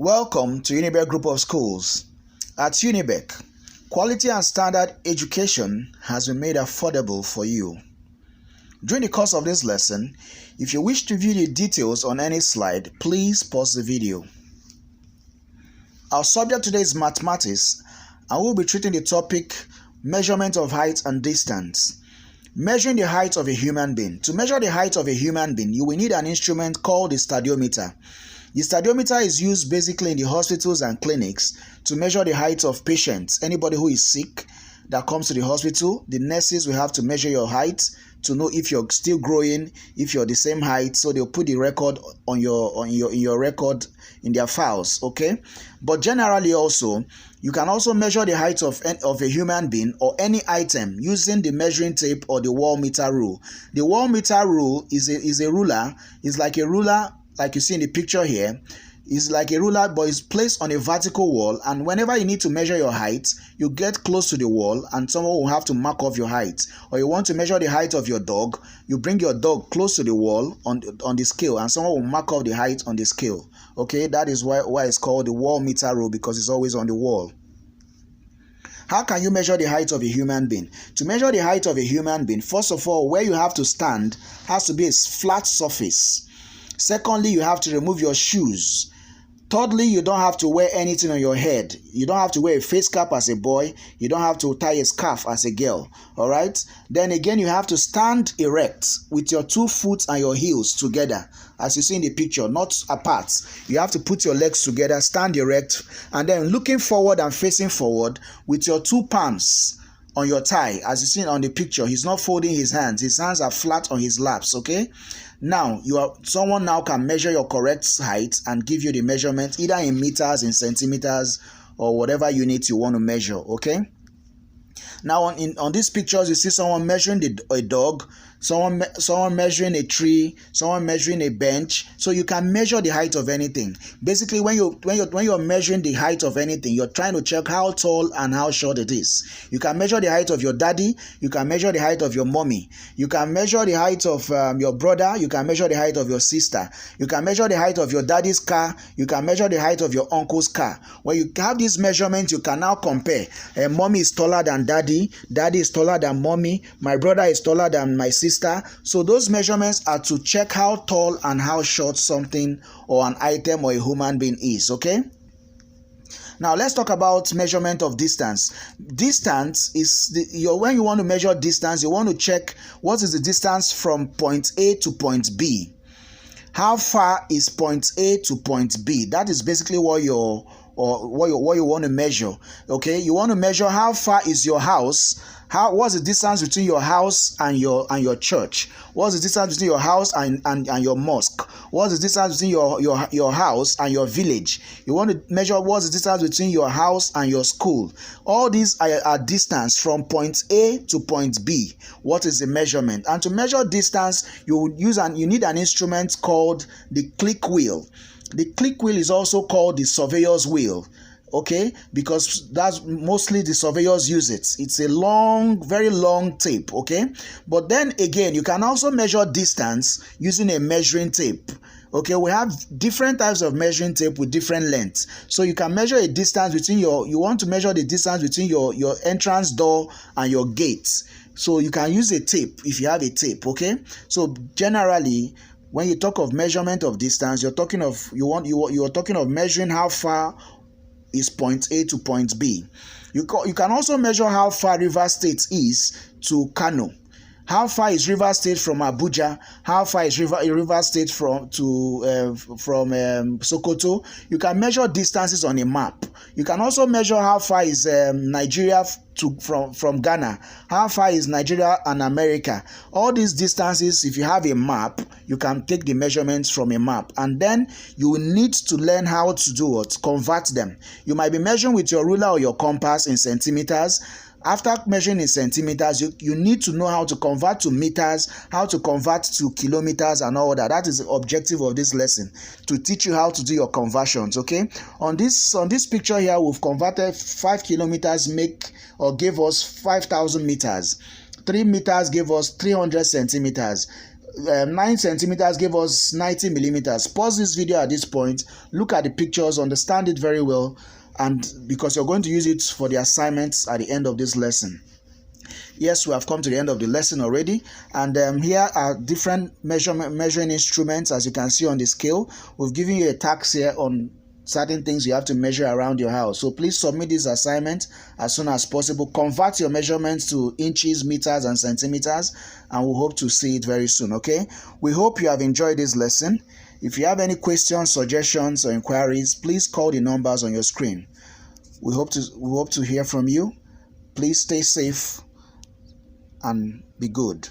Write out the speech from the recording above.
Welcome to Unibec Group of Schools. At Unibec, quality and standard education has been made affordable for you. During the course of this lesson, if you wish to view the details on any slide, please pause the video. Our subject today is mathematics, and we'll be treating the topic measurement of height and distance. Measuring the height of a human being. To measure the height of a human being, you will need an instrument called the stadiometer. The stadiometer is used basically in the hospitals and clinics to measure the height of patients. Anybody who is sick that comes to the hospital, the nurses will have to measure your height to know if you're still growing, if you're the same height. So they'll put the record on your record in their files, okay? But generally also, you can also measure the height of a human being or any item using the measuring tape or the wall meter rule. The wall meter rule is a ruler. It's like a ruler, like you see in the picture here. It's like a ruler, but it's placed on a vertical wall, and whenever you need to measure your height, you get close to the wall and someone will have to mark off your height. Or you want to measure the height of your dog, you bring your dog close to the wall on the scale, and someone will mark off the height on the scale. Okay, that is why it's called the wall meter rule, because it's always on the wall. How can you measure the height of a human being? To measure the height of a human being, first of all, where you have to stand has to be a flat surface. Secondly, you have to remove your shoes. Thirdly, you don't have to wear anything on your head. You don't have to wear a face cap as a boy. You don't have to tie a scarf as a girl. All right? Then again, you have to stand erect with your 2 feet and your heels together, as you see in the picture, not apart. You have to put your legs together, stand erect, and then looking forward and facing forward with your 2 palms on your thigh. As you see on the picture, he's not folding his hands. His hands are flat on his laps, okay? Now, someone now can measure your correct height and give you the measurement either in meters, in centimeters, or whatever unit you want to measure, okay? Now, on these pictures, you see someone measuring a dog, someone measuring a tree, someone measuring a bench. So you can measure the height of anything. Basically, when you're measuring the height of anything, you're trying to check how tall and how short it is. You can measure the height of your daddy. You can measure the height of your mommy. You can measure the height of your brother. You can measure the height of your sister. You can measure the height of your daddy's car. You can measure the height of your uncle's car. When you have these measurements, you can now compare. Mommy is taller than daddy. Daddy is taller than mommy. My brother is taller than my sister. So those measurements are to check how tall and how short something or an item or a human being is, okay? Now let's talk about measurement of distance. Distance is when you want to measure distance, you want to check what is the distance from point A to point B. How far is point A to point B? That is basically what you want to measure. Okay, you want to measure how far is your house. What's the distance between your house and your church? What's the distance between your house and your mosque? What's the distance between your house and your village? You want to measure what's the distance between your house and your school. All these are distance from point A to point B. What is the measurement? And to measure distance, you need an instrument called the click wheel. The click wheel is also called the surveyor's wheel, okay, because that's mostly the surveyors use it. It's a long, very long tape, okay? But then again, you can also measure distance using a measuring tape. Okay, we have different types of measuring tape with different lengths. So you can measure a distance between you want to measure the distance between your entrance door and your gate. So you can use a tape if you have a tape, okay? So generally, when you talk of measurement of distance, you're talking of measuring how far is point A to point B. You can also measure how far Rivers State is to Kano. How far is Rivers State from Abuja? How far is Rivers State from Sokoto? You can measure distances on a map. You can also measure how far is Nigeria from Ghana. How far is Nigeria and America? All these distances, if you have a map, you can take the measurements from a map, and then you will need to learn how to do it, convert them. You might be measuring with your ruler or your compass in centimeters. After measuring in centimeters, you need to know how to convert to meters, how to convert to kilometers and all that. That is the objective of this lesson, to teach you how to do your conversions, okay? On this picture here, we've converted 5 kilometers gave us 5,000 meters. 3 meters gave us 300 centimeters. 9 centimeters gave us 90 millimeters. Pause this video at this point, look at the pictures, understand it very well, and because you're going to use it for the assignments at the end of this lesson. Yes, we have come to the end of the lesson already, and here are different measuring instruments. As you can see on the scale, we've given you a task here on certain things you have to measure around your house. So please submit this assignment as soon as possible. Convert your measurements to inches, meters, and centimeters, and we hope to see it very soon. Okay, we hope you have enjoyed this lesson. If you have any questions, suggestions, or inquiries, please call the numbers on your screen. We hope to hear from you. Please stay safe and be good.